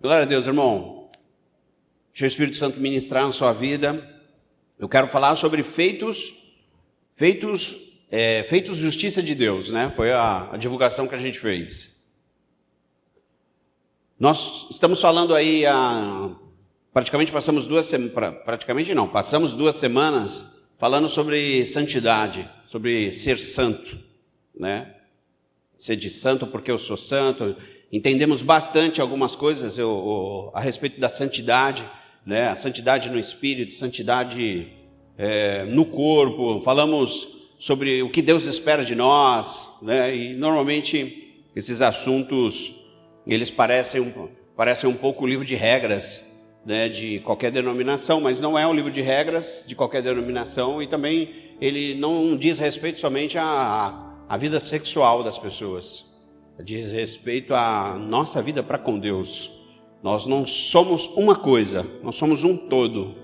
Glória a Deus, irmão. Deixa o Espírito Santo ministrar na sua vida. Eu quero falar sobre feitos justiça de Deus, né? Foi a divulgação que a gente fez. Nós estamos falando aí passamos 2 semanas falando sobre santidade, sobre ser santo, né? Ser de santo porque eu sou santo. Entendemos bastante algumas coisas a respeito da santidade, né? A santidade no espírito, santidade no corpo. Falamos sobre o que Deus espera de nós, né? E normalmente esses assuntos eles parecem um pouco o livro de regras, né, de qualquer denominação, mas não é um livro de regras de qualquer denominação, e também ele não diz respeito somente à vida sexual das pessoas, diz respeito à nossa vida para com Deus. Nós não somos uma coisa, nós somos um todo,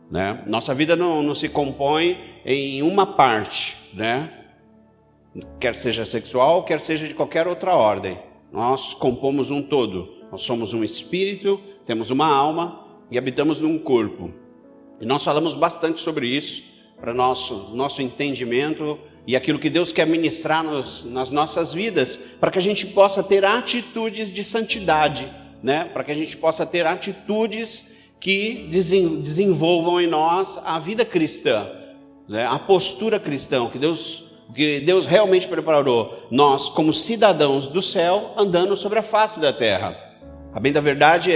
né? Nossa vida não se compõe em uma parte, né? Quer seja sexual, quer seja de qualquer outra ordem. Nós compomos um todo. Nós somos um espírito, temos uma alma e habitamos num corpo. E nós falamos bastante sobre isso, para nosso entendimento e aquilo que Deus quer ministrar nas nossas vidas, para que a gente possa ter atitudes de santidade, né? Para que a gente possa ter atitudes que desenvolvam em nós a vida cristã, né? A postura cristã, que Deus realmente preparou nós como cidadãos do céu, andando sobre a face da terra. A bem da verdade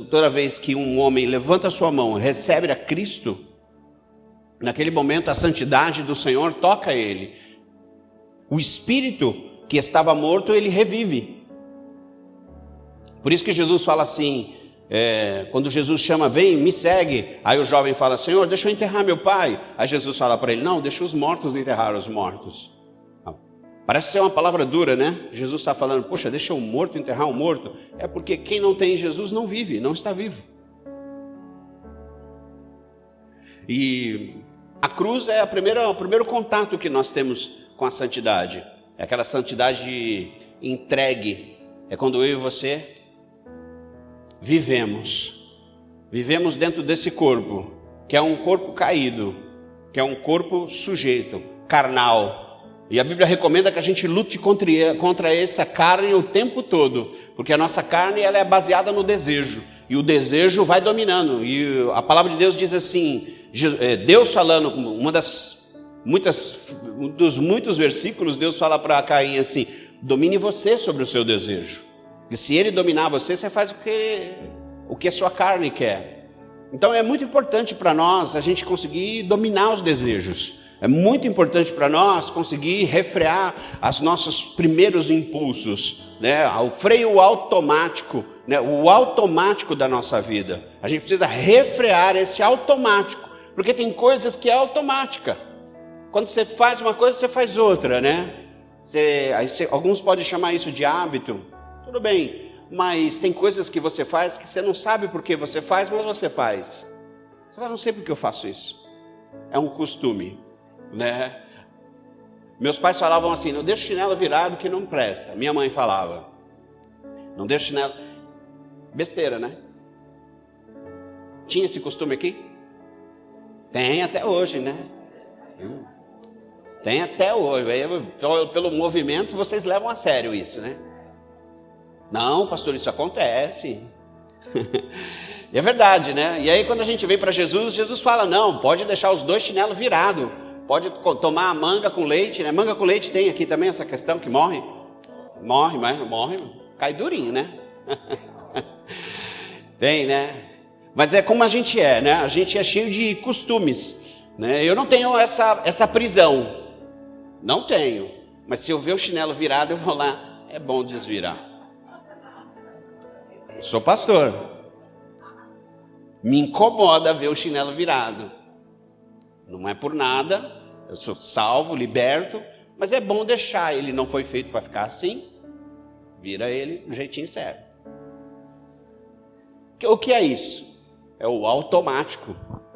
toda vez que um homem levanta a sua mão e recebe a Cristo, naquele momento a santidade do Senhor toca ele. O espírito que estava morto, ele revive. Por isso que Jesus fala assim, quando Jesus chama, vem, me segue. Aí o jovem fala, Senhor, deixa eu enterrar meu pai. Aí Jesus fala para ele, não, deixa os mortos enterrar os mortos. Parece ser uma palavra dura, né? Jesus está falando, poxa, deixa o morto enterrar o morto. É porque quem não tem Jesus não vive, não está vivo. E a cruz é o primeiro contato que nós temos com a santidade. É aquela santidade entregue. É quando eu e você vivemos dentro desse corpo, que é um corpo caído, que é um corpo sujeito, carnal. E a Bíblia recomenda que a gente lute contra essa carne o tempo todo, porque a nossa carne ela é baseada no desejo, e o desejo vai dominando. E a palavra de Deus diz assim, Deus falando, um dos muitos versículos, Deus fala para Caim assim, domine você sobre o seu desejo. E se ele dominar você, você faz o que a sua carne quer. Então é muito importante para nós a gente conseguir dominar os desejos. É muito importante para nós conseguir refrear os nossos primeiros impulsos, né? O freio automático, né? O automático da nossa vida. A gente precisa refrear esse automático, porque tem coisas que é automática. Quando você faz uma coisa, você faz outra, né? Alguns podem chamar isso de hábito. Tudo bem, mas tem coisas que você faz que você não sabe por que você faz, mas você faz. Você fala, não sei por que eu faço isso. É um costume, né? Meus pais falavam assim, não deixa o chinelo virado que não presta. Minha mãe falava, não deixa o chinelo... Besteira, né? Tinha esse costume aqui? Tem até hoje, né? Tem até hoje. Pelo movimento vocês levam a sério isso, né? Não, pastor, isso acontece. É verdade, né? E aí quando a gente vem para Jesus, Jesus fala, não, pode deixar os 2 chinelos virados. Pode tomar a manga com leite, né? Manga com leite tem aqui também essa questão que morre. Morre, cai durinho, né? Tem, né? Mas é como a gente é, né? A gente é cheio de costumes, né? Eu não tenho essa prisão. Não tenho. Mas se eu ver o chinelo virado, eu vou lá. É bom desvirar. Sou pastor. Me incomoda ver o chinelo virado. Não é por nada. Eu sou salvo, liberto. Mas é bom deixar. Ele não foi feito para ficar assim. Vira ele do jeitinho certo. O que é isso? É o automático,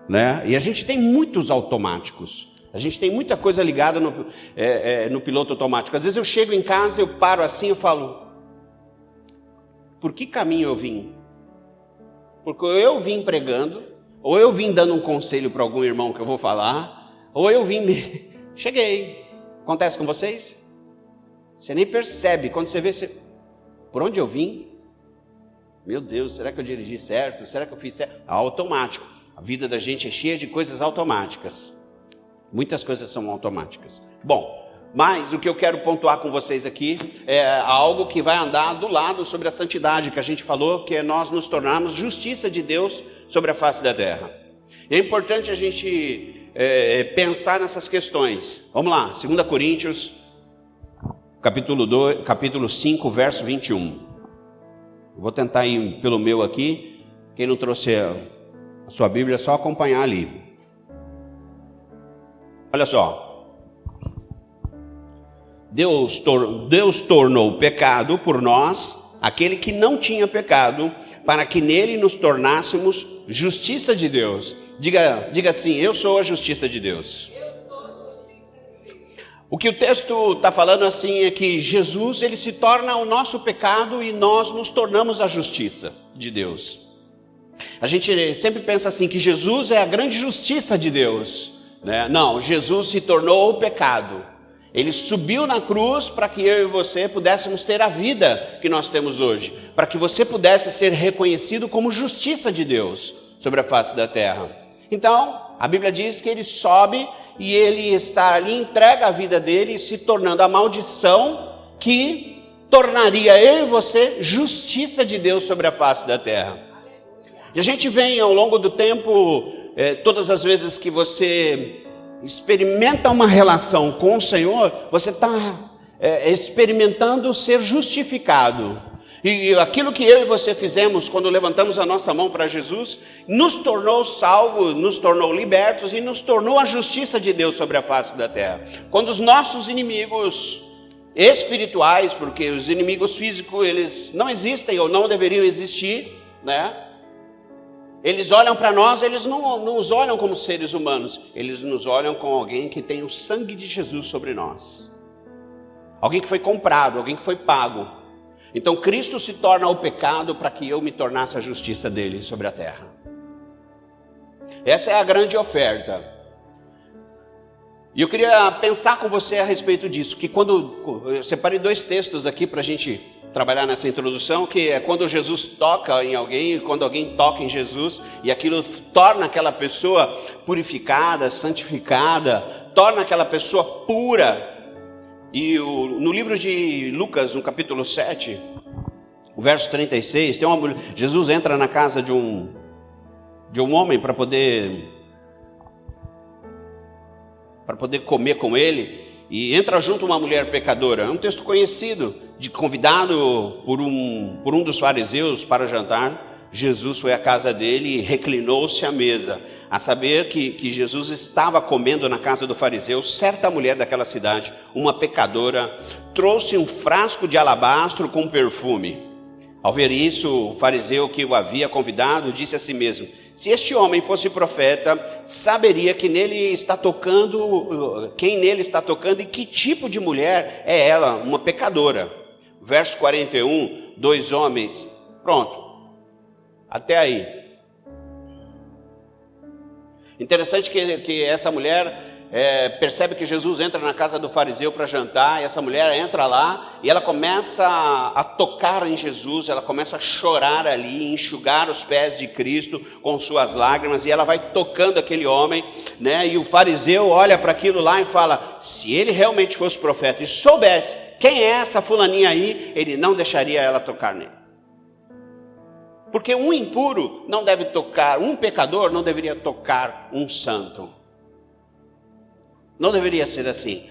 né? E a gente tem muitos automáticos. A gente tem muita coisa ligada no piloto automático. Às vezes eu chego em casa, eu paro assim, eu falo... por que caminho eu vim. Porque ou eu vim pregando, ou eu vim dando um conselho para algum irmão que eu vou falar, ou eu vim... Cheguei. Acontece com vocês? Você nem percebe. Quando você vê, por onde eu vim? Meu Deus, será que eu dirigi certo? Será que eu fiz certo? Automático. A vida da gente é cheia de coisas automáticas. Muitas coisas são automáticas. Bom, mas o que eu quero pontuar com vocês aqui é algo que vai andar do lado sobre a santidade, que a gente falou, que é nós nos tornarmos justiça de Deus sobre a face da terra. E é importante a gente pensar nessas questões. Vamos lá, 2 Coríntios, capítulo 5, verso 21. Vou tentar ir pelo meu aqui. Quem não trouxe a sua Bíblia, é só acompanhar ali. Olha só. Deus tornou pecado por nós, aquele que não tinha pecado, para que nele nos tornássemos justiça de Deus. Diga assim, eu sou a justiça de Deus. O que o texto está falando assim é que Jesus, ele se torna o nosso pecado e nós nos tornamos a justiça de Deus. A gente sempre pensa assim, que Jesus é a grande justiça de Deus, né? Não, Jesus se tornou o pecado. Ele subiu na cruz para que eu e você pudéssemos ter a vida que nós temos hoje. Para que você pudesse ser reconhecido como justiça de Deus sobre a face da terra. Então, a Bíblia diz que ele sobe e ele está ali, entrega a vida dele, se tornando a maldição que tornaria eu e você justiça de Deus sobre a face da terra. E a gente vem ao longo do tempo, todas as vezes que você experimenta uma relação com o Senhor, você está experimentando ser justificado. E aquilo que eu e você fizemos quando levantamos a nossa mão para Jesus, nos tornou salvos, nos tornou libertos e nos tornou a justiça de Deus sobre a face da terra. Quando os nossos inimigos espirituais, porque os inimigos físicos, eles não existem ou não deveriam existir, né? Eles olham para nós, eles não nos olham como seres humanos, eles nos olham como alguém que tem o sangue de Jesus sobre nós. Alguém que foi comprado, alguém que foi pago. Então Cristo se torna o pecado para que eu me tornasse a justiça dele sobre a terra. Essa é a grande oferta. E eu queria pensar com você a respeito disso, que quando eu separei 2 textos aqui para a gente trabalhar nessa introdução, que é quando Jesus toca em alguém, quando alguém toca em Jesus, e aquilo torna aquela pessoa purificada, santificada, torna aquela pessoa pura. E no livro de Lucas, no capítulo 7, o verso 36, tem uma mulher, Jesus entra na casa de um homem para poder comer com ele, e entra junto uma mulher pecadora. É um texto conhecido, convidado por um dos fariseus para jantar. Jesus foi à casa dele e reclinou-se à mesa. A saber que Jesus estava comendo na casa do fariseu, certa mulher daquela cidade, uma pecadora, trouxe um frasco de alabastro com perfume. Ao ver isso, o fariseu que o havia convidado disse a si mesmo: se este homem fosse profeta, saberia que nele está tocando, quem nele está tocando e que tipo de mulher é ela, uma pecadora. Verso 41, 2 homens. Pronto. Até aí. Interessante que essa mulher percebe que Jesus entra na casa do fariseu para jantar, e essa mulher entra lá e ela começa a tocar em Jesus, ela começa a chorar ali, enxugar os pés de Cristo com suas lágrimas, e ela vai tocando aquele homem, né? E o fariseu olha para aquilo lá e fala: se ele realmente fosse profeta e soubesse quem é essa fulaninha aí, ele não deixaria ela tocar nele. Porque um impuro não deve tocar, um pecador não deveria tocar um santo. Não deveria ser assim.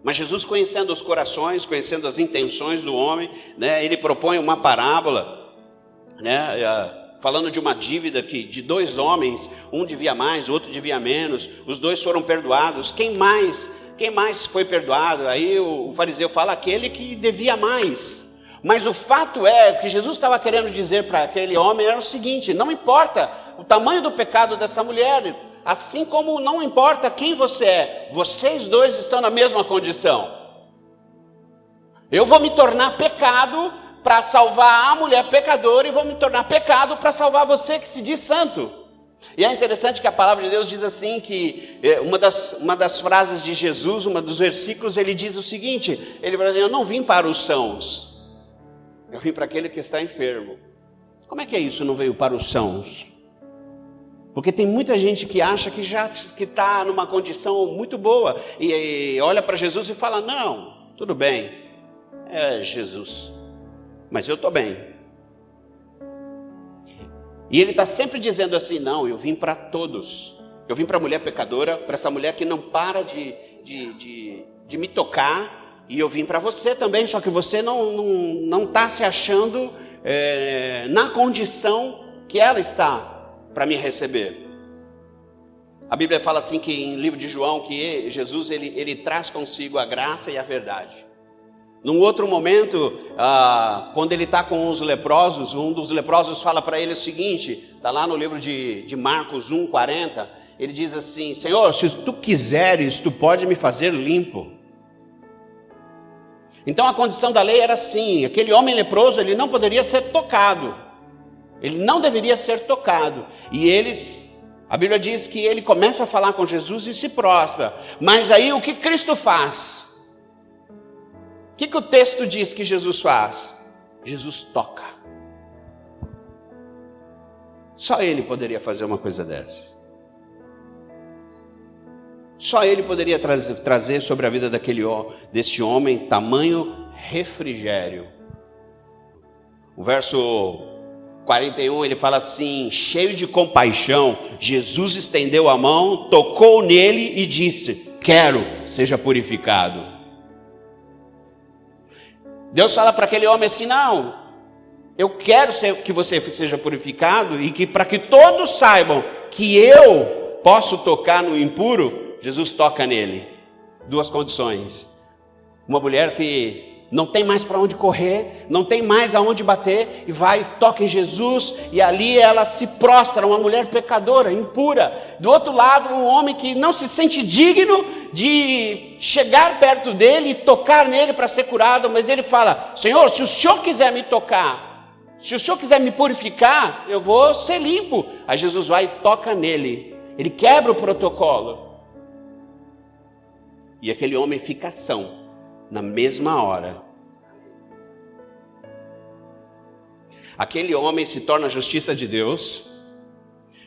Mas Jesus, conhecendo os corações, conhecendo as intenções do homem, né, ele propõe uma parábola, né, falando de uma dívida de 2 homens, um devia mais, o outro devia menos, os 2 foram perdoados. Quem mais foi perdoado? Aí o fariseu fala: aquele que devia mais. Mas o fato é que Jesus estava querendo dizer para aquele homem era o seguinte: não importa o tamanho do pecado dessa mulher, assim como não importa quem você é, vocês 2 estão na mesma condição. Eu vou me tornar pecado para salvar a mulher pecadora e vou me tornar pecado para salvar você que se diz santo. E é interessante que a palavra de Deus diz assim, que uma das frases de Jesus, uma dos versículos, ele diz o seguinte, ele fala assim, eu não vim para os sãos, eu vim para aquele que está enfermo. Como é que é isso, não veio para os sãos? Porque tem muita gente que acha que já está numa condição muito boa, e olha para Jesus e fala, não, tudo bem, é Jesus, mas eu estou bem. E ele está sempre dizendo assim, não, eu vim para todos. Eu vim para a mulher pecadora, para essa mulher que não para de me tocar. E eu vim para você também, só que você não está se achando na condição que ela está para me receber. A Bíblia fala assim que em livro de João, que Jesus ele traz consigo a graça e a verdade. Num outro momento, quando ele está com os leprosos, um dos leprosos fala para ele o seguinte, está lá no livro de Marcos 1:40, ele diz assim, Senhor, se tu quiseres, tu pode me fazer limpo. Então a condição da lei era assim, aquele homem leproso, ele não poderia ser tocado, ele não deveria ser tocado, e a Bíblia diz que ele começa a falar com Jesus e se prostra, mas aí o que Cristo faz? O que o texto diz que Jesus faz? Jesus toca. Só ele poderia fazer uma coisa dessa. Só ele poderia trazer sobre a vida desse homem tamanho refrigério. O verso 41 ele fala assim, cheio de compaixão, Jesus estendeu a mão, tocou nele e disse, quero, seja purificado. Deus fala para aquele homem assim, não, eu quero que você seja purificado e que para que todos saibam que eu posso tocar no impuro, Jesus toca nele. Duas condições. Uma mulher que não tem mais para onde correr, não tem mais aonde bater, e vai, toca em Jesus, e ali ela se prostra, uma mulher pecadora, impura. Do outro lado, um homem que não se sente digno de chegar perto dele e tocar nele para ser curado, mas ele fala, Senhor, se o Senhor quiser me tocar, se o Senhor quiser me purificar, eu vou ser limpo. Aí Jesus vai e toca nele, ele quebra o protocolo, e aquele homem fica são. Na mesma hora, aquele homem se torna a justiça de Deus.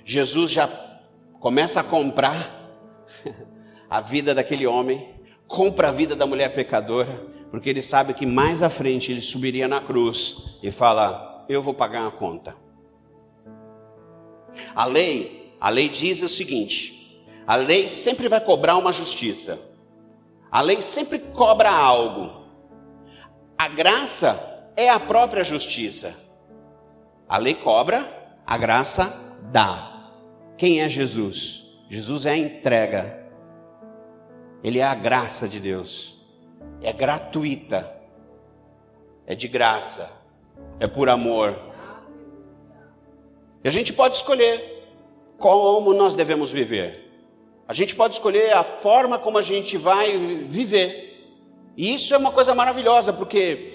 Jesus já começa a comprar a vida daquele homem, compra a vida da mulher pecadora, porque ele sabe que mais à frente ele subiria na cruz e fala, eu vou pagar a conta. A lei diz o seguinte, a lei sempre vai cobrar uma justiça. A lei sempre cobra algo. A graça é a própria justiça. A lei cobra, a graça dá. Quem é Jesus? Jesus é a entrega. Ele é a graça de Deus. É gratuita. É de graça. É por amor. E a gente pode escolher como nós devemos viver. A gente pode escolher a forma como a gente vai viver. E isso é uma coisa maravilhosa, porque,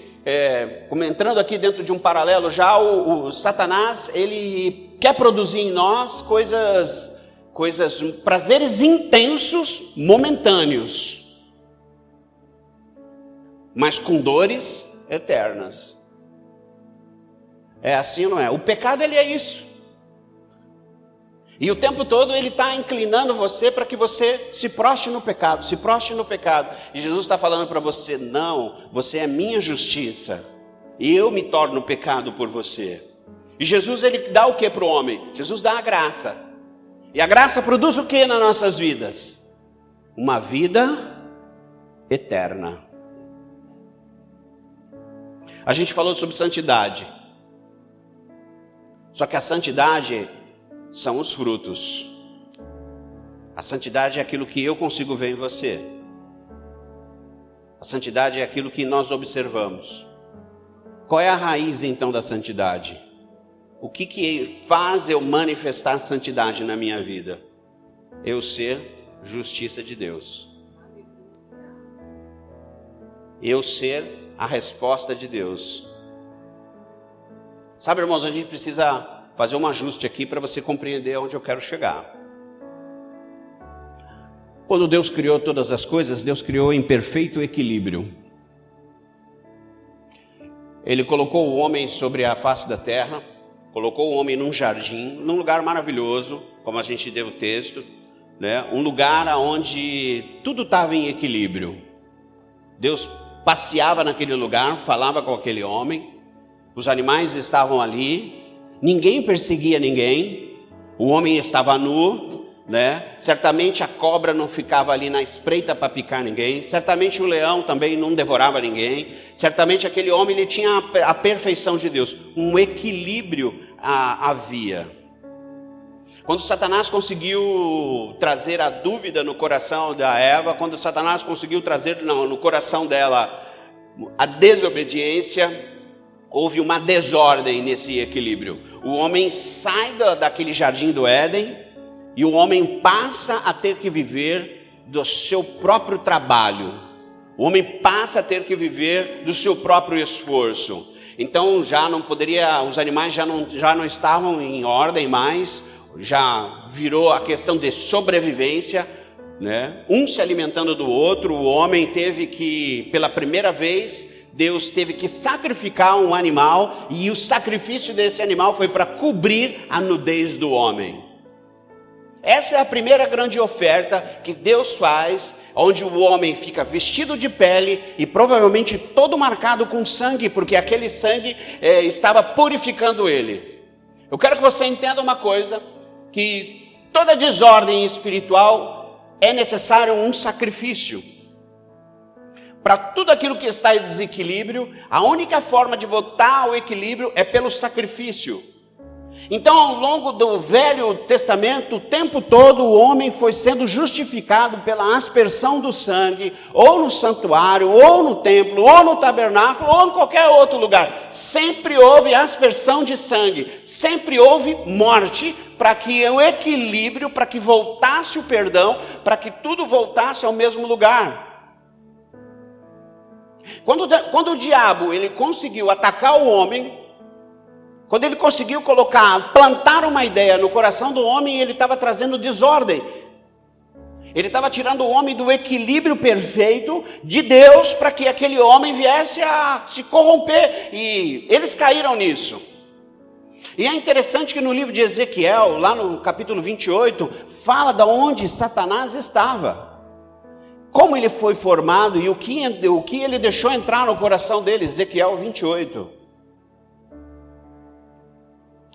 entrando aqui dentro de um paralelo, já o Satanás, ele quer produzir em nós prazeres intensos, momentâneos, mas com dores eternas. É assim ou não é? O pecado, ele é isso. E o tempo todo ele está inclinando você para que você se prostre no pecado, se prostre no pecado. E Jesus está falando para você, não, você é minha justiça. E eu me torno pecado por você. E Jesus, ele dá o que para o homem? Jesus dá a graça. E a graça produz o que nas nossas vidas? Uma vida eterna. A gente falou sobre santidade. Só que a santidade são os frutos. A santidade é aquilo que eu consigo ver em você. A santidade é aquilo que nós observamos. Qual é a raiz então da santidade? O que faz eu manifestar santidade na minha vida? Eu ser justiça de Deus. Eu ser a resposta de Deus. Sabe, irmãos, a gente precisa fazer um ajuste aqui para você compreender onde eu quero chegar. Quando Deus criou todas as coisas, Deus criou em perfeito equilíbrio. Ele colocou o homem sobre a face da terra, colocou o homem num jardim, num lugar maravilhoso, como a gente deu o texto, né? Um lugar onde tudo estava em equilíbrio. Deus passeava naquele lugar, falava com aquele homem, os animais estavam ali, ninguém perseguia ninguém, o homem estava nu, né? Certamente a cobra não ficava ali na espreita para picar ninguém, certamente o leão também não devorava ninguém, certamente aquele homem ele tinha a perfeição de Deus, um equilíbrio havia. Quando Satanás conseguiu trazer a dúvida no coração da Eva, quando Satanás conseguiu trazer no coração dela a desobediência, houve uma desordem nesse equilíbrio. O homem sai daquele jardim do Éden e o homem passa a ter que viver do seu próprio trabalho. O homem passa a ter que viver do seu próprio esforço. Então já não poderia, os animais já não estavam em ordem mais, já virou a questão de sobrevivência, né? Um se alimentando do outro. O homem teve que, pela primeira vez, Deus teve que sacrificar um animal, e o sacrifício desse animal foi para cobrir a nudez do homem. Essa é a primeira grande oferta que Deus faz, onde o homem fica vestido de pele e provavelmente todo marcado com sangue, porque aquele sangue estava purificando ele. Eu quero que você entenda uma coisa, que toda desordem espiritual é necessário um sacrifício. Para tudo aquilo que está em desequilíbrio, a única forma de voltar ao equilíbrio é pelo sacrifício. Então, ao longo do Velho Testamento, o tempo todo o homem foi sendo justificado pela aspersão do sangue, ou no santuário, ou no templo, ou no tabernáculo, ou em qualquer outro lugar. Sempre houve aspersão de sangue, sempre houve morte, para que o equilíbrio, para que voltasse o perdão, para que tudo voltasse ao mesmo lugar. Quando o diabo ele conseguiu atacar o homem, quando ele conseguiu plantar uma ideia no coração do homem, ele estava trazendo desordem. Ele estava tirando o homem do equilíbrio perfeito de Deus, para que aquele homem viesse a se corromper. E eles caíram nisso. E é interessante que no livro de Ezequiel, lá no capítulo 28, fala de onde Satanás estava. Como ele foi formado e o que ele deixou entrar no coração dele. Ezequiel 28.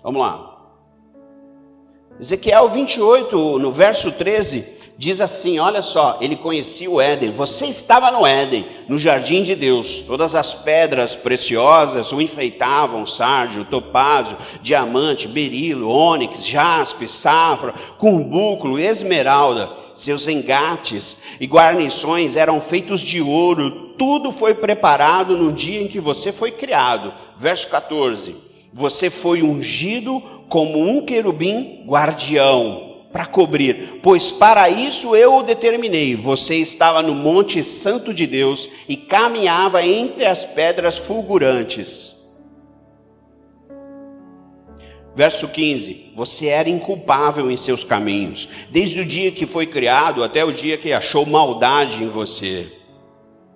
Vamos lá. Ezequiel 28, no verso 13, diz assim, olha só, ele conhecia o Éden. Você estava no Éden, no jardim de Deus. Todas as pedras preciosas o enfeitavam, sárdio, topázio, diamante, berilo, ônix, jaspe, safra, curbúculo, esmeralda. Seus engates e guarnições eram feitos de ouro. Tudo foi preparado no dia em que você foi criado. Verso 14. Você foi ungido como um querubim guardião para cobrir, pois para isso eu o determinei. Você estava no monte santo de Deus e caminhava entre as pedras fulgurantes. Verso 15, você era inculpável em seus caminhos, desde o dia que foi criado até o dia que achou maldade em você.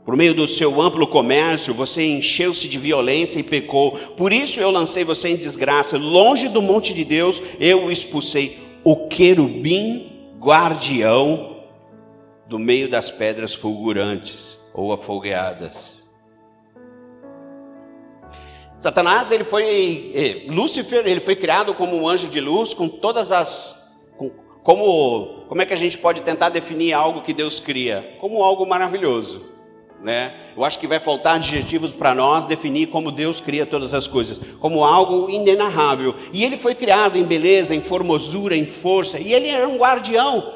Por meio do seu amplo comércio, você encheu-se de violência e pecou. Por isso eu lancei você em desgraça. Longe do monte de Deus, eu o expulsei. O querubim guardião do meio das pedras fulgurantes ou afogueadas. Satanás, Lúcifer, ele foi criado como um anjo de luz, com todas as... Como é que a gente pode tentar definir algo que Deus cria? Como algo maravilhoso. Né? Eu acho que vai faltar adjetivos para nós definir como Deus cria todas as coisas, como algo inenarrável. E ele foi criado em beleza, em formosura, em força, e ele era um guardião.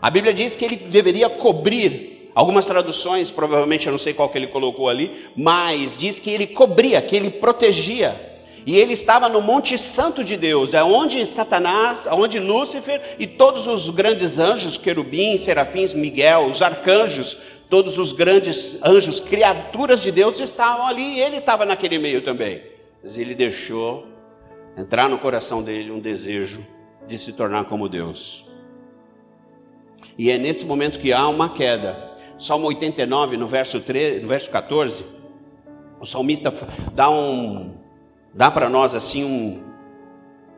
A Bíblia diz que ele deveria cobrir. Algumas traduções, provavelmente eu não sei qual que ele colocou ali, mas diz que ele cobria, que ele protegia. E ele estava no Monte Santo de Deus, onde Satanás, onde Lúcifer e todos os grandes anjos, querubins, serafins, Miguel, os arcanjos, todos os grandes anjos, criaturas de Deus estavam ali, e ele estava naquele meio também. mas ele deixou entrar no coração dele um desejo de se tornar como Deus. E é nesse momento que há uma queda. Salmo 89, no verso 14, o salmista dá para nós assim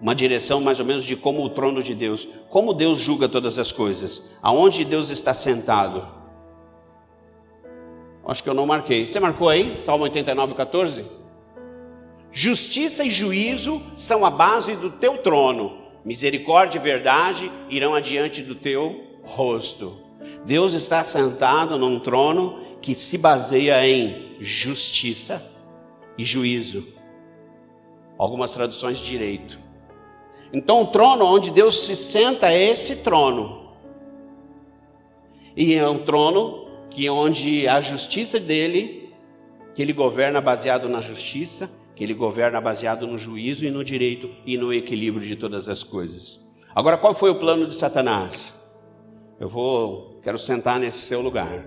uma direção mais ou menos de como o trono de Deus, como Deus julga todas as coisas, aonde Deus está sentado. Acho que eu não marquei. Você marcou aí? Salmo 89, 14? Justiça e juízo são a base do teu trono. Misericórdia e verdade irão adiante do teu rosto. Deus está sentado num trono que se baseia em justiça e juízo. Algumas traduções, direito. Então o trono onde Deus se senta é esse trono. E é um trono onde a justiça dele, que ele governa baseado na justiça, que ele governa baseado no juízo e no direito e no equilíbrio de todas as coisas. Agora, qual foi o plano de Satanás? Quero sentar nesse seu lugar.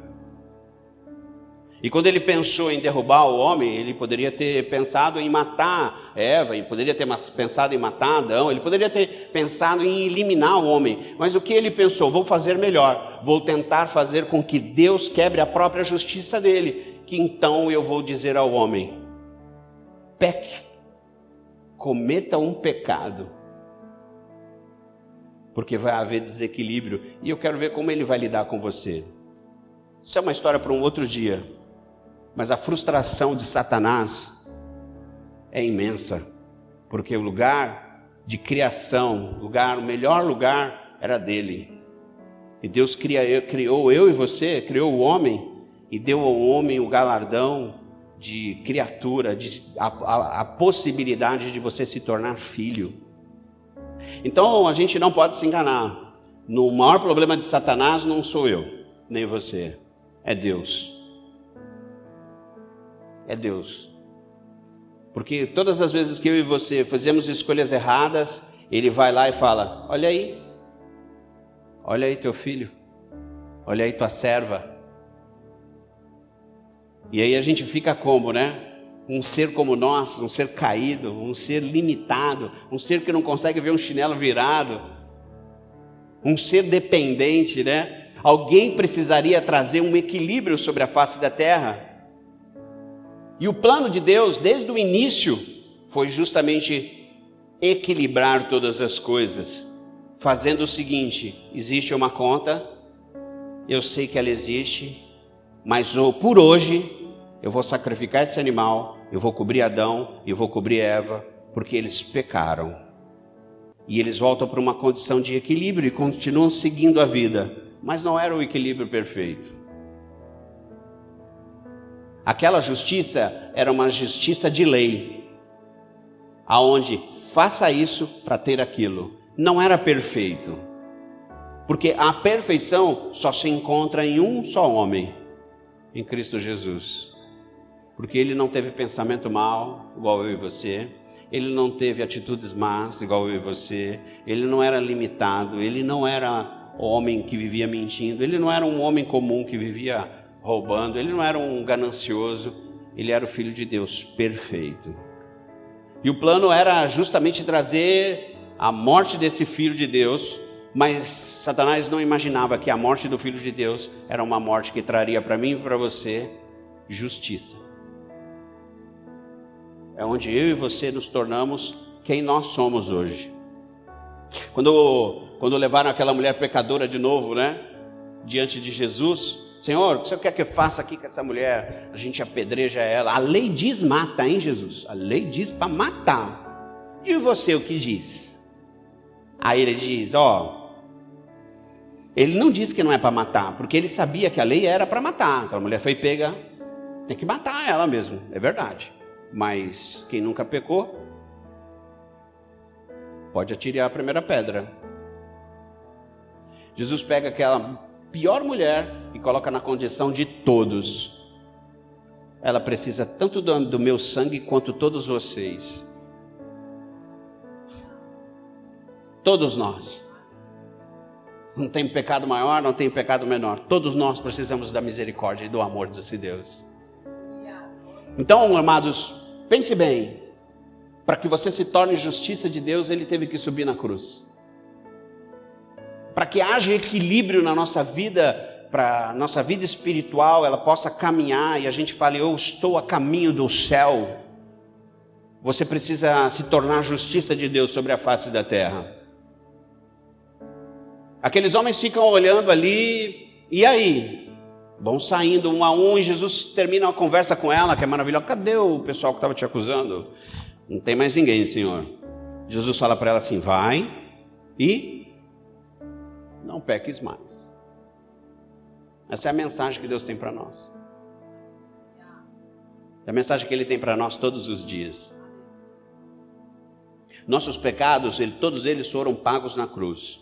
E quando ele pensou em derrubar o homem, ele poderia ter pensado em matar Eva, ele poderia ter pensado em matar Adão, ele poderia ter pensado em eliminar o homem. Mas o que ele pensou? Vou fazer melhor, vou tentar fazer com que Deus quebre a própria justiça dele, que então eu vou dizer ao homem: peque, cometa um pecado, porque vai haver desequilíbrio, e eu quero ver como ele vai lidar com você. Isso é uma história para um outro dia, mas a frustração de Satanás é imensa, porque o lugar de criação, o melhor lugar era dele, e Deus criou eu e você, criou o homem, e deu ao homem o galardão de criatura, a possibilidade de você se tornar filho. Então a gente não pode se enganar. O maior problema de Satanás não sou eu, nem você, é Deus. É Deus. Porque todas as vezes que eu e você fazemos escolhas erradas, ele vai lá e fala: olha aí teu filho, olha aí tua serva. E aí a gente fica como, né? Um ser como nós, um ser caído, um ser limitado, um ser que não consegue ver um chinelo virado, um ser dependente, né? Alguém precisaria trazer um equilíbrio sobre a face da terra. E o plano de Deus, desde o início, foi justamente equilibrar todas as coisas, fazendo o seguinte: existe uma conta, eu sei que ela existe, mas por hoje eu vou sacrificar esse animal, eu vou cobrir Adão, eu vou cobrir Eva, porque eles pecaram. E eles voltam para uma condição de equilíbrio e continuam seguindo a vida, mas não era o equilíbrio perfeito. Aquela justiça era uma justiça de lei, aonde faça isso para ter aquilo. Não era perfeito, porque a perfeição só se encontra em um só homem, em Cristo Jesus. Porque ele não teve pensamento mau, igual eu e você. Ele não teve atitudes más, igual eu e você. Ele não era limitado. Ele não era o homem que vivia mentindo. Ele não era um homem comum que vivia roubando. Ele não era um ganancioso. Ele era o Filho de Deus perfeito. E o plano era justamente trazer a morte desse Filho de Deus. Mas Satanás não imaginava que a morte do Filho de Deus era uma morte que traria para mim e para você justiça. É onde eu e você nos tornamos quem nós somos hoje. Quando levaram aquela mulher pecadora de novo, né, diante de Jesus: Senhor, o que você quer que eu faça aqui com essa mulher? A gente apedreja ela. A lei diz mata, hein, Jesus? A lei diz para matar. E você o que diz? Aí ele diz: ele não disse que não é para matar, porque ele sabia que a lei era para matar. Aquela mulher foi pega, tem que matar ela mesmo, é verdade. Mas quem nunca pecou, pode atirar a primeira pedra. Jesus pega aquela pior mulher e coloca na condição de todos. Ela precisa tanto do meu sangue quanto todos vocês. Todos nós. Não tem pecado maior, não tem pecado menor. Todos nós precisamos da misericórdia e do amor desse Deus. Então, amados, pense bem. Para que você se torne justiça de Deus, ele teve que subir na cruz. Para que haja equilíbrio na nossa vida, para a nossa vida espiritual, ela possa caminhar e a gente fale, eu estou a caminho do céu. Você precisa se tornar justiça de Deus sobre a face da terra. Aqueles homens ficam olhando ali, e aí? Vão saindo um a um, e Jesus termina uma conversa com ela, que é maravilhosa. Cadê o pessoal que estava te acusando? Não tem mais ninguém, Senhor. Jesus fala para ela assim, vai e não peques mais. Essa é a mensagem que Deus tem para nós. É a mensagem que Ele tem para nós todos os dias. Nossos pecados, todos eles foram pagos na cruz.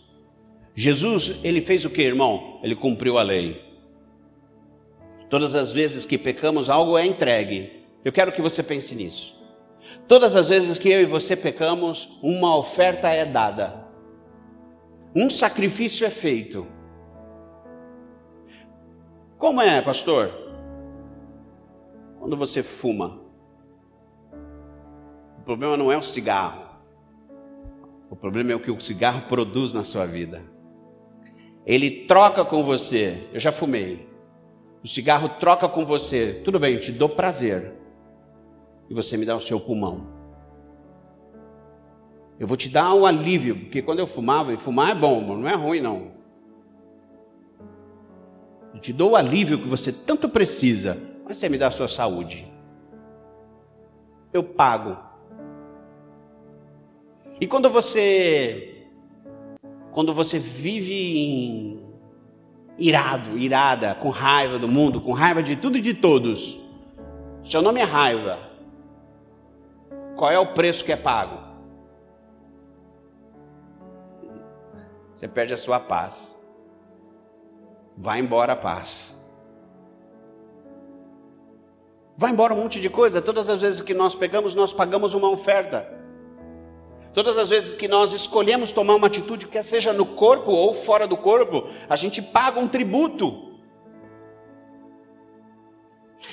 Jesus, ele fez o que, irmão? Ele cumpriu a lei. Todas as vezes que pecamos, algo é entregue. Eu quero que você pense nisso. Todas as vezes que eu e você pecamos, uma oferta é dada. Um sacrifício é feito. Como é, pastor? Quando você fuma. O problema não é o cigarro. O problema é o que o cigarro produz na sua vida. Ele troca com você. Eu já fumei. O cigarro troca com você. Tudo bem, eu te dou prazer. E você me dá o seu pulmão. Eu vou te dar um alívio. Porque quando eu fumava, e fumar é bom, não é ruim não. Eu te dou o alívio que você tanto precisa. Mas você me dá a sua saúde. Eu pago. E quando você vive irada, com raiva do mundo, com raiva de tudo e de todos, seu nome é raiva, qual é o preço que é pago? Você perde a sua paz. Vai embora a paz. Vai embora um monte de coisa. Todas as vezes que nós pegamos, nós pagamos uma oferta. Todas as vezes que nós escolhemos tomar uma atitude, quer seja no corpo ou fora do corpo, a gente paga um tributo.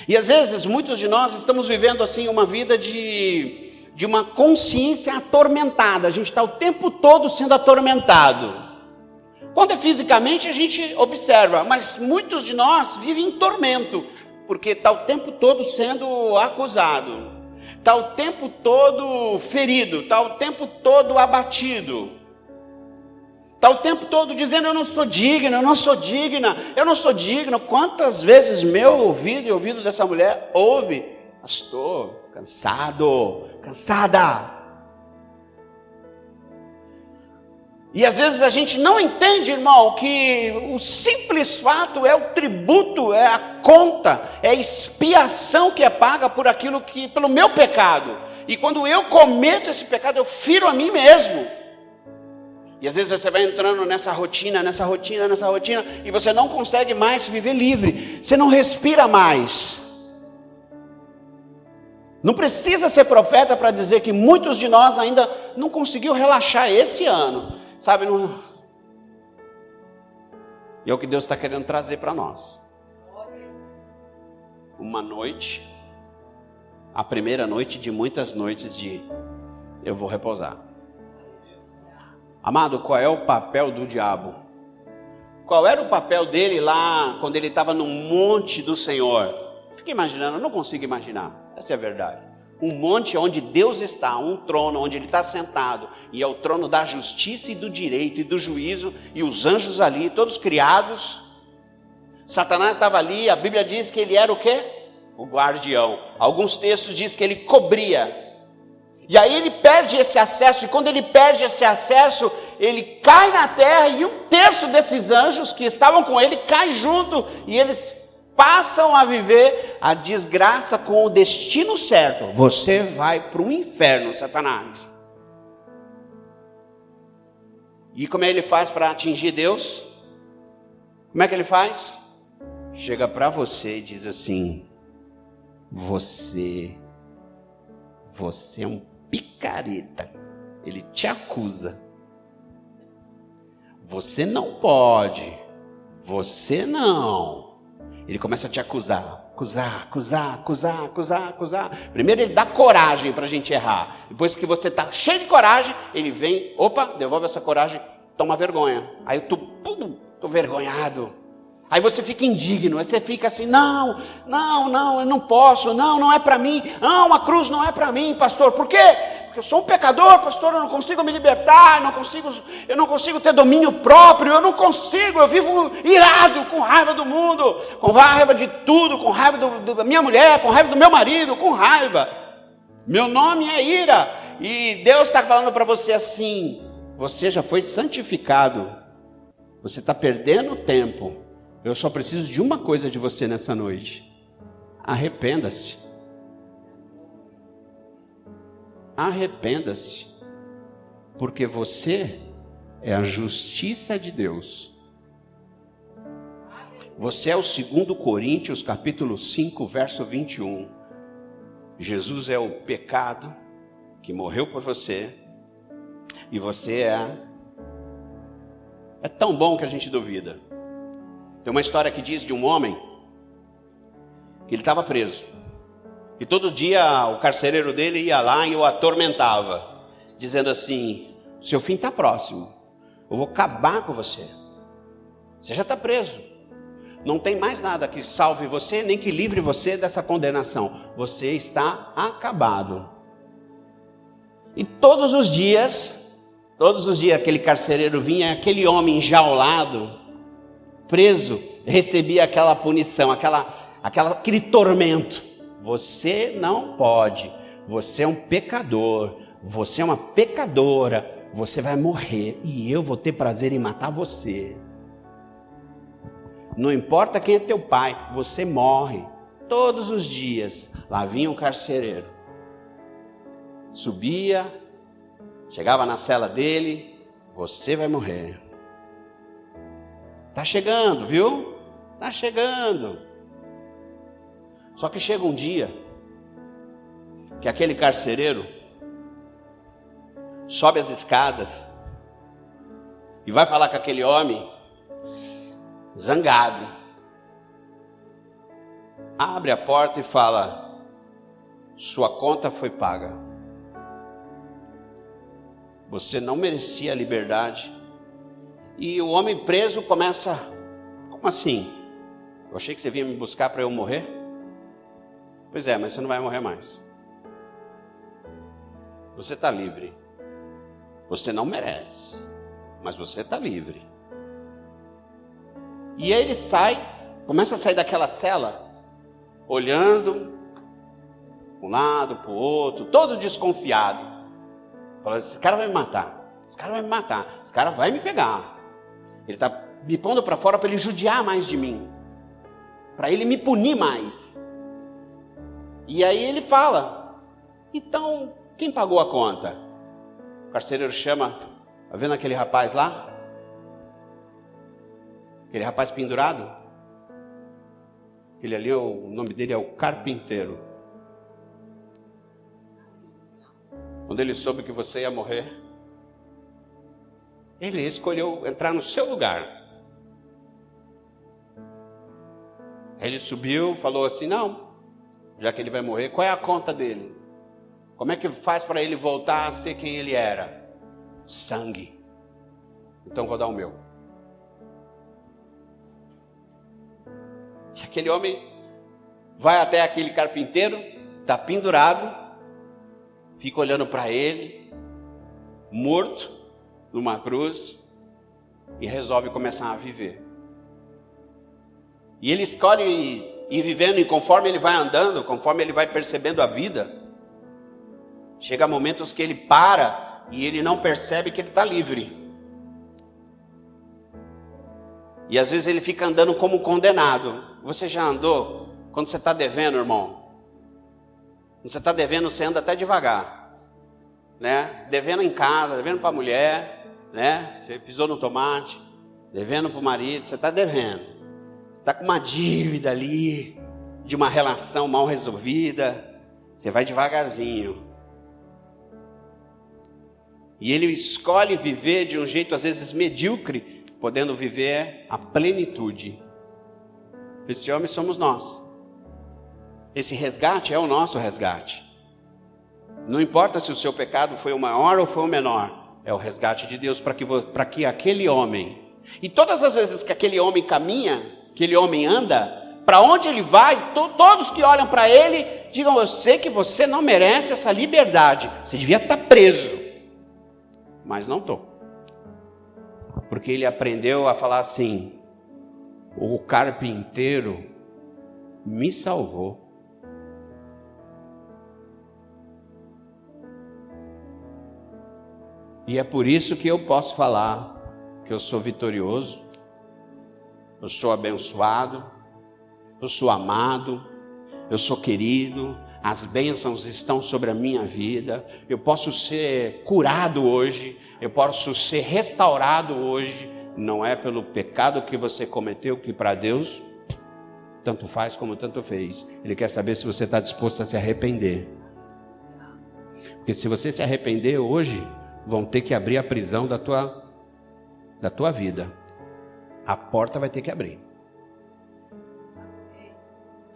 E às vezes, muitos de nós estamos vivendo assim uma vida de uma consciência atormentada. A gente está o tempo todo sendo atormentado. Quando é fisicamente, a gente observa, mas muitos de nós vivem em tormento, porque está o tempo todo sendo acusado. Está o tempo todo ferido, está o tempo todo abatido, está o tempo todo dizendo, eu não sou digno, eu não sou digna, eu não sou digno. Quantas vezes meu ouvido e o ouvido dessa mulher ouve, pastor, cansado, cansada. E às vezes a gente não entende, irmão, que o simples fato é o tributo, é a conta, é a expiação que é paga por aquilo que, pelo meu pecado. E quando eu cometo esse pecado, eu firo a mim mesmo. E às vezes você vai entrando nessa rotina, e você não consegue mais viver livre. Você não respira mais. Não precisa ser profeta para dizer que muitos de nós ainda não conseguiu relaxar esse ano. Sabe, não... E é o que Deus está querendo trazer para nós. Uma noite, a primeira noite de muitas noites de eu vou repousar. Amado, qual é o papel do diabo? Qual era o papel dele lá quando ele estava no monte do Senhor? Fica imaginando, eu não consigo imaginar. Essa é a verdade. Um monte onde Deus está, um trono onde Ele está sentado, e é o trono da justiça e do direito e do juízo, e os anjos ali, todos criados. Satanás estava ali, a Bíblia diz que ele era o quê? O guardião. Alguns textos dizem que ele cobria. E aí ele perde esse acesso, e quando ele perde esse acesso, ele cai na terra, e 1/3 desses anjos que estavam com ele cai junto, e eles passam a viver a desgraça com o destino certo. Você vai para o inferno, Satanás. E como é que ele faz para atingir Deus? Como é que ele faz? Chega para você e diz assim, você é um picareta. Ele te acusa. Você não pode. Você não. Ele começa a te acusar. acusar. Primeiro ele dá coragem para a gente errar. Depois que você está cheio de coragem, ele vem, devolve essa coragem, toma vergonha. Aí eu tô vergonhado. Aí você fica indigno, aí você fica assim, não, eu não posso, não é para mim. Não, a cruz não é para mim, pastor. Por quê? Porque eu sou um pecador, pastor, eu não consigo me libertar, eu não consigo ter domínio próprio, eu vivo irado, com raiva do mundo, com raiva de tudo, com raiva da minha mulher, com raiva do meu marido, com raiva. Meu nome é ira. E Deus está falando para você assim, você já foi santificado, você está perdendo tempo. Eu só preciso de uma coisa de você nessa noite. Arrependa-se. Arrependa-se. Porque você é a justiça de Deus. Você é o 2 Coríntios, capítulo 5, verso 21. Jesus é o pecado que morreu por você. E você é tão bom que a gente duvida. Tem uma história que diz de um homem que ele estava preso. E todo dia o carcereiro dele ia lá e o atormentava, dizendo assim, seu fim está próximo, eu vou acabar com você. Você já está preso. Não tem mais nada que salve você, nem que livre você dessa condenação. Você está acabado. E todos os dias aquele carcereiro vinha, aquele homem enjaulado, preso, recebia aquela punição, aquele tormento. Você não pode, você é um pecador, você é uma pecadora, você vai morrer e eu vou ter prazer em matar você. Não importa quem é teu pai, você morre. Todos os dias, lá vinha um carcereiro, subia, chegava na cela dele, você vai morrer. Tá chegando, viu? Tá chegando. Só que chega um dia que aquele carcereiro sobe as escadas e vai falar com aquele homem zangado. Abre a porta e fala, sua conta foi paga. Você não merecia a liberdade. E o homem preso começa, como assim? Eu achei que você vinha me buscar para eu morrer? Pois é, mas você não vai morrer mais. Você está livre. Você não merece, mas você está livre. E aí ele começa a sair daquela cela, olhando para um lado, para o outro, todo desconfiado. Falando, esse cara vai me matar, esse cara vai me matar, esse cara vai me pegar. Ele está me pondo para fora para ele judiar mais de mim, para ele me punir mais. E aí ele fala, então, quem pagou a conta? O carcereiro chama, tá vendo aquele rapaz lá? Aquele rapaz pendurado? Aquele ali, o nome dele é o carpinteiro. Quando ele soube que você ia morrer, ele escolheu entrar no seu lugar. Ele subiu, falou assim, não, já que ele vai morrer, qual é a conta dele? Como é que faz para ele voltar a ser quem ele era? Sangue. Então vou dar o meu. E aquele homem vai até aquele carpinteiro, está pendurado, fica olhando para ele, morto, numa cruz, e resolve começar a viver. E ele escolhe ir vivendo, e conforme ele vai andando, conforme ele vai percebendo a vida, chega momentos que ele para e ele não percebe que ele está livre. E às vezes ele fica andando como condenado. Você já andou? Quando você está devendo, irmão? Quando você está devendo, você anda até devagar, né? Devendo em casa, devendo para a mulher, né? Você pisou no tomate, devendo para o marido, você está devendo. Você está com uma dívida ali, de uma relação mal resolvida, você vai devagarzinho. E ele escolhe viver de um jeito às vezes medíocre, podendo viver a plenitude. Esse homem somos nós. Esse resgate é o nosso resgate. Não importa se o seu pecado foi o maior ou foi o menor, é o resgate de Deus para que aquele homem, e todas as vezes que aquele homem caminha, aquele homem anda, para onde ele vai, todos que olham para ele, digam: eu sei que você não merece essa liberdade, você devia estar preso, mas não estou. Porque ele aprendeu a falar assim: o carpinteiro me salvou. E é por isso que eu posso falar que eu sou vitorioso, eu sou abençoado, eu sou amado, eu sou querido, as bênçãos estão sobre a minha vida, eu posso ser curado hoje, eu posso ser restaurado hoje. Não é pelo pecado que você cometeu, que para Deus tanto faz como tanto fez. Ele quer saber se você está disposto a se arrepender. Porque se você se arrepender hoje, vão ter que abrir a prisão da tua vida. A porta vai ter que abrir.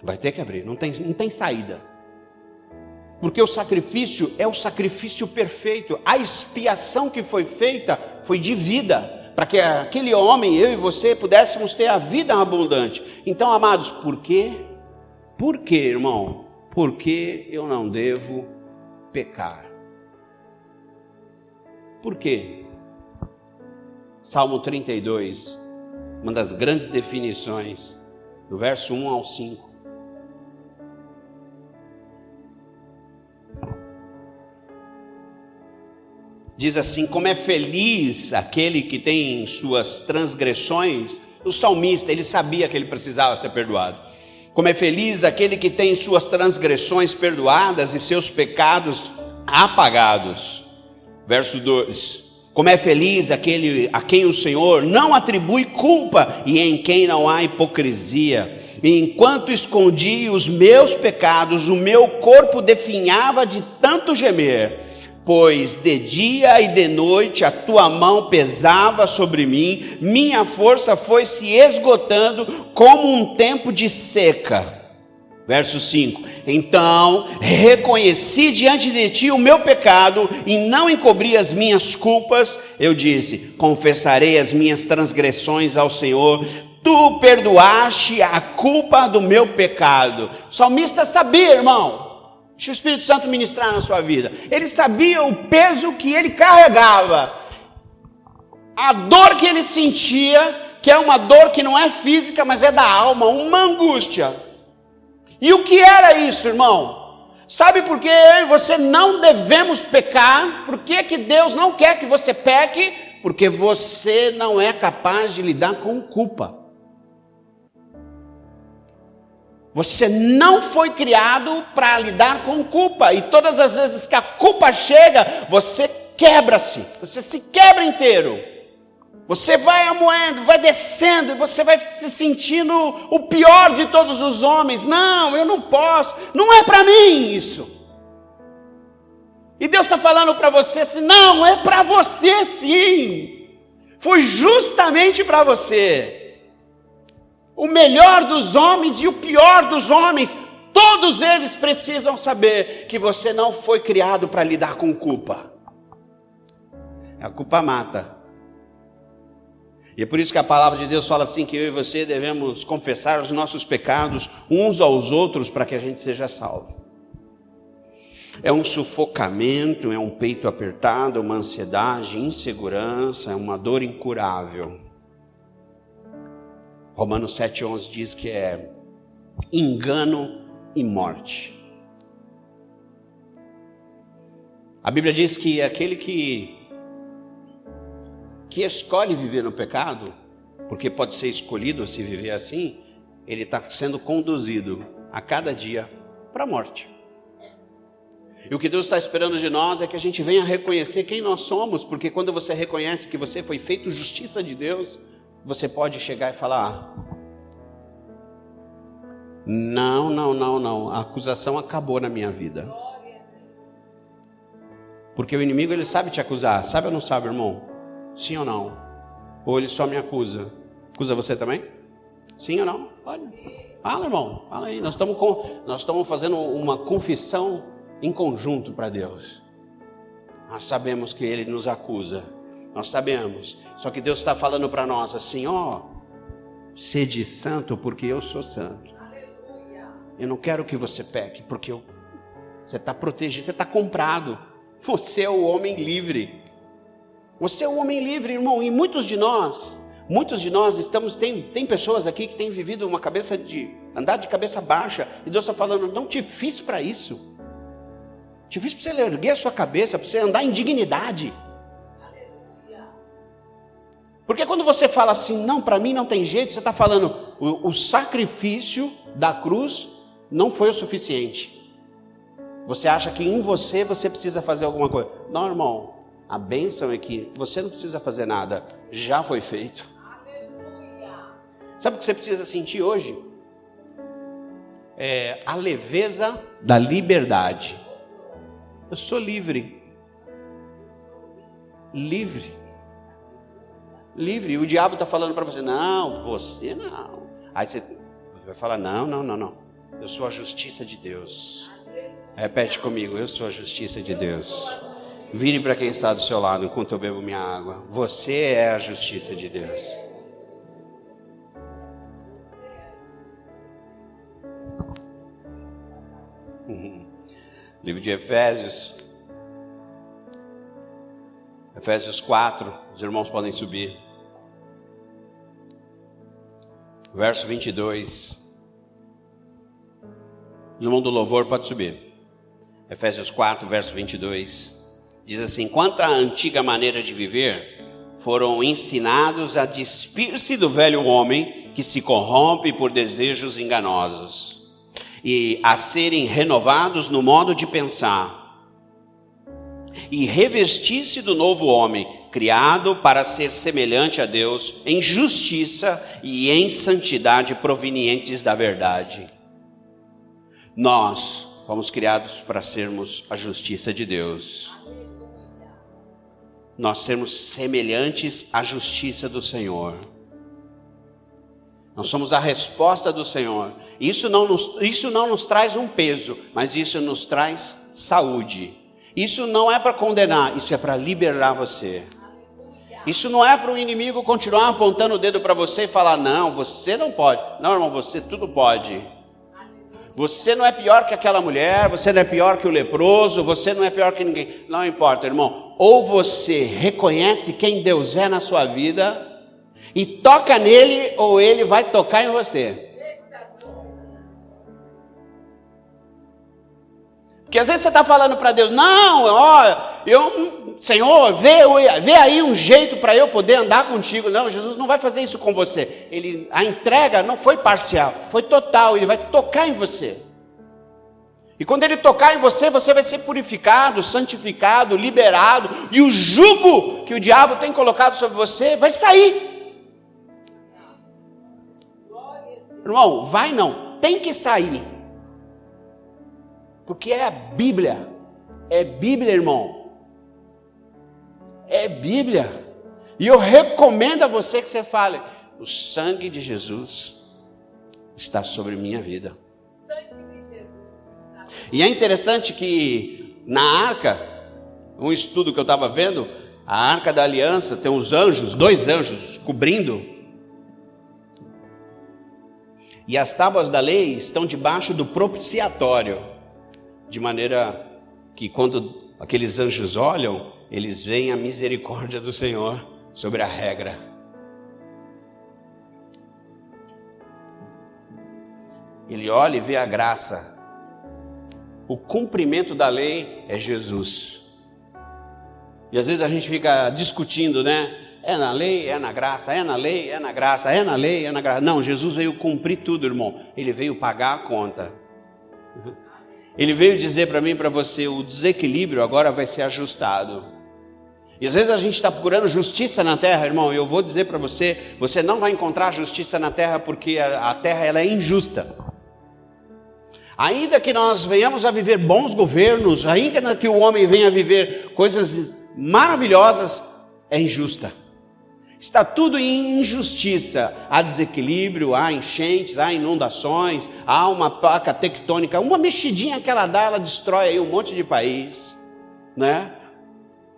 Vai ter que abrir, não tem saída. Porque o sacrifício é o sacrifício perfeito. A expiação que foi feita foi de vida, para que aquele homem, eu e você, pudéssemos ter a vida abundante. Então, amados, por quê? Por quê, irmão? Porque eu não devo pecar. Por quê? Salmo 32, uma das grandes definições, do verso 1 ao 5. Diz assim: como é feliz aquele que tem suas transgressões. O salmista, ele sabia que ele precisava ser perdoado. Como é feliz aquele que tem suas transgressões perdoadas e seus pecados apagados. Verso 2: como é feliz aquele a quem o Senhor não atribui culpa e em quem não há hipocrisia. E enquanto escondi os meus pecados, o meu corpo definhava de tanto gemer. Pois de dia e de noite a tua mão pesava sobre mim, minha força foi se esgotando como um tempo de seca. Verso 5: então reconheci diante de ti o meu pecado e não encobri as minhas culpas. Eu disse: confessarei as minhas transgressões ao Senhor. Tu perdoaste a culpa do meu pecado. O salmista sabia, irmão. Deixa o Espírito Santo ministrar na sua vida. Ele sabia o peso que ele carregava, a dor que ele sentia, que é uma dor que não é física, mas é da alma, uma angústia. E o que era isso, irmão? Sabe por que eu e você não devemos pecar? Por que Deus não quer que você peque? Porque você não é capaz de lidar com culpa. Você não foi criado para lidar com culpa. E todas as vezes que a culpa chega, você quebra-se. Você se quebra inteiro. Você vai amoendo, vai descendo, e você vai se sentindo o pior de todos os homens. Não, eu não posso. Não é para mim isso. E Deus está falando para você assim: não, é para você sim. Foi justamente para você. O melhor dos homens e o pior dos homens, todos eles precisam saber que você não foi criado para lidar com culpa. A culpa mata. E é por isso que a palavra de Deus fala assim, que eu e você devemos confessar os nossos pecados uns aos outros para que a gente seja salvo. É um sufocamento, é um peito apertado, uma ansiedade, insegurança, é uma dor incurável. Romanos 7,11 diz que é engano e morte. A Bíblia diz que aquele que escolhe viver no pecado, porque pode ser escolhido se viver assim, ele está sendo conduzido a cada dia para a morte. E o que Deus está esperando de nós é que a gente venha reconhecer quem nós somos, porque quando você reconhece que você foi feito justiça de Deus, você pode chegar e falar: não, a acusação acabou na minha vida. Porque o inimigo, ele sabe te acusar, sabe ou não sabe, irmão? Sim ou não? Ou ele só me acusa? Acusa você também? Sim ou não? Olha. Fala, irmão, fala aí. Nós estamos fazendo uma confissão em conjunto para Deus. Nós sabemos que Ele nos acusa. Nós sabemos. Só que Deus está falando para nós assim, sede santo porque eu sou santo. Eu não quero que você peque, porque você está protegido, você está comprado. Você é o homem livre. Você é o homem livre, irmão. E muitos de nós tem pessoas aqui que têm vivido andar de cabeça baixa. E Deus está falando, não te fiz para isso. Te fiz para você erguer a sua cabeça, para você andar em dignidade. Porque quando você fala assim, não, para mim não tem jeito, você está falando, o sacrifício da cruz não foi o suficiente. Você acha que em você precisa fazer alguma coisa. Não, irmão, a bênção é que você não precisa fazer nada, já foi feito. Sabe o que você precisa sentir hoje? A leveza da liberdade. Eu sou livre. Livre. Livre. E o diabo está falando para você, não, você não. Aí você vai falar, não. Eu sou a justiça de Deus. Repete comigo, eu sou a justiça de Deus. Vire para quem está do seu lado enquanto eu bebo minha água. Você é a justiça de Deus. Livro de Efésios 4, os irmãos podem subir. Verso 22. O irmão do louvor pode subir. Efésios 4, verso 22. Diz assim, quanto à antiga maneira de viver, foram ensinados a despir-se do velho homem que se corrompe por desejos enganosos e a serem renovados no modo de pensar e revestir-se do novo homem, criado para ser semelhante a Deus em justiça e em santidade provenientes da verdade. Nós fomos criados para sermos a justiça de Deus. Nós sermos semelhantes à justiça do Senhor. Nós somos a resposta do Senhor. Isso não nos traz um peso, mas isso nos traz saúde. Isso não é para condenar, isso é para liberar você. Isso não é para o inimigo continuar apontando o dedo para você e falar, não, você não pode. Não, irmão, você tudo pode. Você não é pior que aquela mulher, você não é pior que o leproso, você não é pior que ninguém. Não importa, irmão. Ou você reconhece quem Deus é na sua vida e toca nele, ou ele vai tocar em você. Porque às vezes você está falando para Deus, não, Senhor, vê aí um jeito para eu poder andar contigo. Não, Jesus não vai fazer isso com você. A entrega não foi parcial, foi total, ele vai tocar em você. E quando ele tocar em você, você vai ser purificado, santificado, liberado, e o jugo que o diabo tem colocado sobre você vai sair. Irmão, vai não, tem que sair. Porque é a Bíblia. É Bíblia, irmão. É Bíblia. E eu recomendo a você que você fale, o sangue de Jesus está sobre minha vida. E é interessante que na arca, um estudo que eu estava vendo, a arca da aliança tem uns anjos, 2 anjos cobrindo. E as tábuas da lei estão debaixo do propiciatório. De maneira que quando aqueles anjos olham, eles veem a misericórdia do Senhor sobre a regra. Ele olha e vê a graça. O cumprimento da lei é Jesus. E às vezes a gente fica discutindo, né? É na lei, é na graça, é na lei, é na graça, é na lei, é na graça. Não, Jesus veio cumprir tudo, irmão. Ele veio pagar a conta. Ele veio dizer para mim e para você, o desequilíbrio agora vai ser ajustado. E às vezes a gente está procurando justiça na terra, irmão, e eu vou dizer para você, você não vai encontrar justiça na terra porque a terra ela é injusta. Ainda que nós venhamos a viver bons governos, ainda que o homem venha a viver coisas maravilhosas, é injusta. Está tudo em injustiça. Há desequilíbrio, há enchentes, há inundações, há uma placa tectônica. Uma mexidinha que ela dá, ela destrói aí um monte de país, né?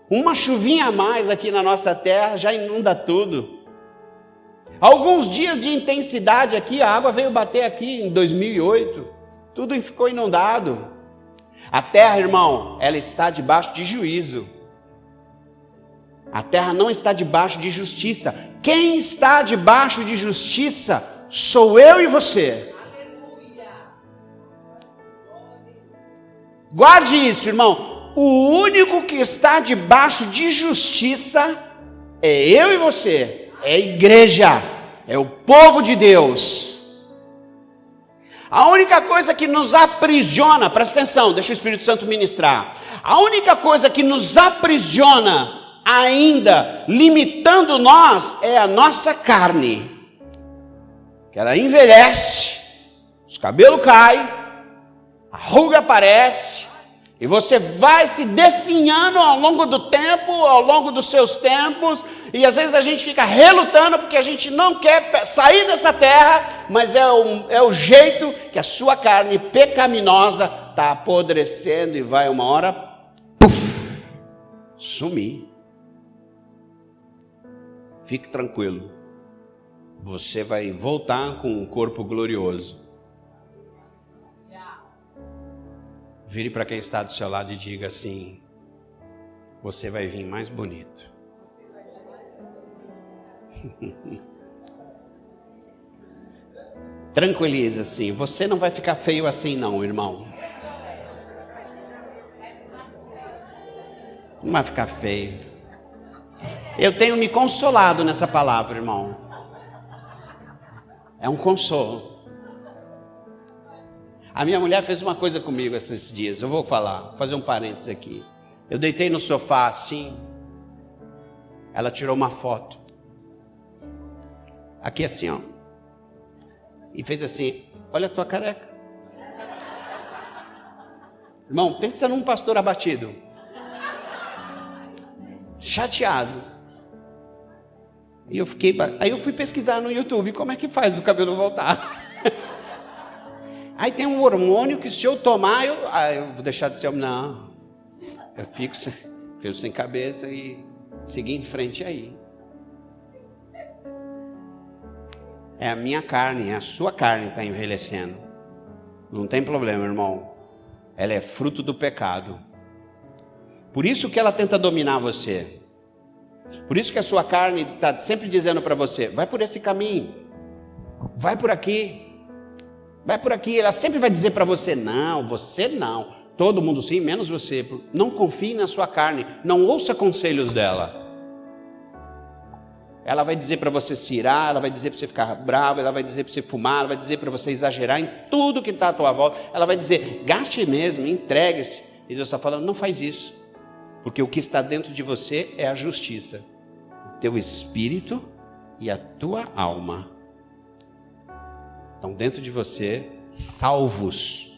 Uma chuvinha a mais aqui na nossa terra já inunda tudo. Alguns dias de intensidade aqui, a água veio bater aqui em 2008. Tudo ficou inundado. A terra, irmão, ela está debaixo de juízo. A terra não está debaixo de justiça. Quem está debaixo de justiça sou eu e você. Guarde isso, irmão. O único que está debaixo de justiça é eu e você. É a igreja. É o povo de Deus. A única coisa que nos aprisiona, presta atenção, deixa o Espírito Santo ministrar. A única coisa que nos aprisiona ainda limitando nós é a nossa carne, que ela envelhece, os cabelos caem, a ruga aparece, e você vai se definhando ao longo do tempo, ao longo dos seus tempos, e às vezes a gente fica relutando porque a gente não quer sair dessa terra, mas é o jeito que a sua carne pecaminosa está apodrecendo e vai uma hora, sumir. Fique tranquilo, você vai voltar com um corpo glorioso. Vire para quem está do seu lado e diga assim: você vai vir mais bonito. Tranquiliza assim, você não vai ficar feio assim não, irmão. Não vai ficar feio. Eu tenho me consolado nessa palavra, irmão. É um consolo. A minha mulher fez uma coisa comigo esses dias, eu vou fazer um parênteses aqui. Eu deitei no sofá assim, ela tirou uma foto. Aqui assim, ó. E fez assim: olha a tua careca. Irmão, pensa num pastor abatido. Chateado. E aí eu fui pesquisar no YouTube como é que faz o cabelo voltar. Aí tem um hormônio que se eu tomar, eu vou deixar de ser homem. Não, eu fico sem cabeça e seguir em frente aí. É a minha carne, é a sua carne que está envelhecendo. Não tem problema, irmão. Ela é fruto do pecado. Por isso que ela tenta dominar você. Por isso que a sua carne está sempre dizendo para você: vai por esse caminho, vai por aqui, vai por aqui. Ela sempre vai dizer para você: não, você não. Todo mundo sim, menos você. Não confie na sua carne, não ouça conselhos dela. Ela vai dizer para você se irar, ela vai dizer para você ficar bravo, ela vai dizer para você fumar, ela vai dizer para você exagerar em tudo que está à tua volta. Ela vai dizer: gaste mesmo, entregue-se. E Deus está falando: não faz isso. Porque o que está dentro de você é a justiça. O teu espírito e a tua alma. Estão dentro de você, salvos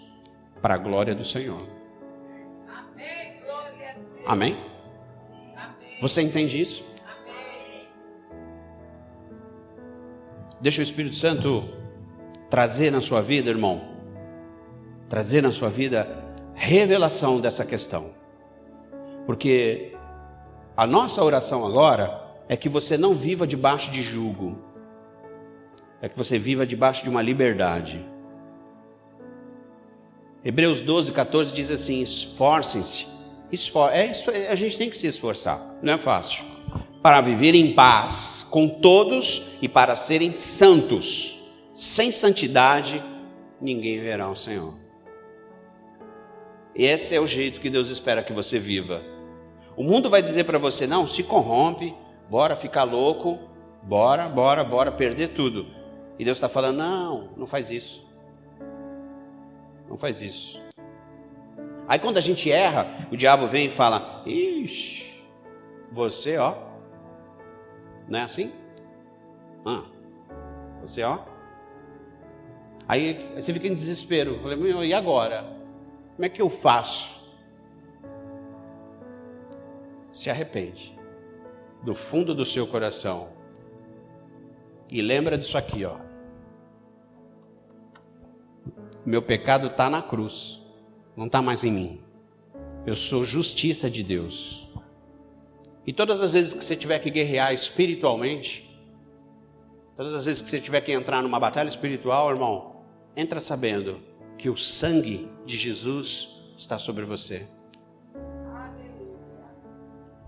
para a glória do Senhor. Amém? Glória a Deus. Amém? Amém. Você entende isso? Amém. Deixa o Espírito Santo trazer na sua vida, irmão. Trazer na sua vida revelação dessa questão. Porque a nossa oração agora é que você não viva debaixo de jugo. É que você viva debaixo de uma liberdade. Hebreus 12, 14 diz assim: esforcem-se. A gente tem que se esforçar, não é fácil. Para viver em paz com todos e para serem santos. Sem santidade, ninguém verá o Senhor. E esse é o jeito que Deus espera que você viva. O mundo vai dizer para você: não, se corrompe, bora ficar louco, bora perder tudo. E Deus está falando: não faz isso. Não faz isso. Aí quando a gente erra, o diabo vem e fala: ixi, você ó, não é assim? Você ó. Aí você fica em desespero. Eu falei: e agora? Como é que eu faço? Se arrepende. Do fundo do seu coração. E lembra disso aqui, ó. Meu pecado está na cruz, não está mais em mim. Eu sou justiça de Deus. E todas as vezes que você tiver que guerrear espiritualmente, todas as vezes que você tiver que entrar numa batalha espiritual, irmão, entra sabendo que o sangue de Jesus está sobre você.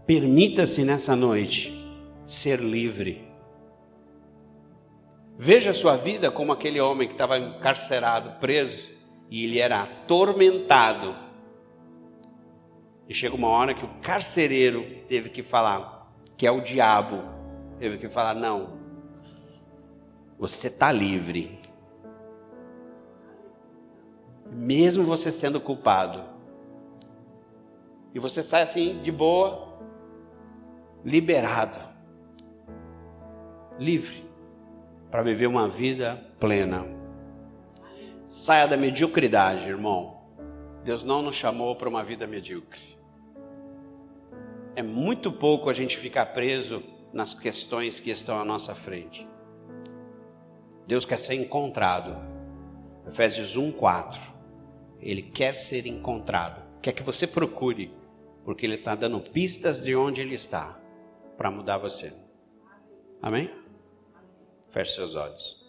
Permita-se nessa noite ser livre. Veja a sua vida como aquele homem que estava encarcerado, preso, e ele era atormentado. E chega uma hora que o carcereiro teve que falar, que é o diabo, teve que falar, não, você está livre. Mesmo você sendo culpado. E você sai assim, de boa, liberado, livre, para viver uma vida plena. Saia da mediocridade, irmão. Deus não nos chamou para uma vida medíocre. É muito pouco a gente ficar preso nas questões que estão à nossa frente. Deus quer ser encontrado. Efésios 1:4. Ele quer ser encontrado. Quer que você procure, porque Ele está dando pistas de onde Ele está, para mudar você. Amém? Feche seus olhos.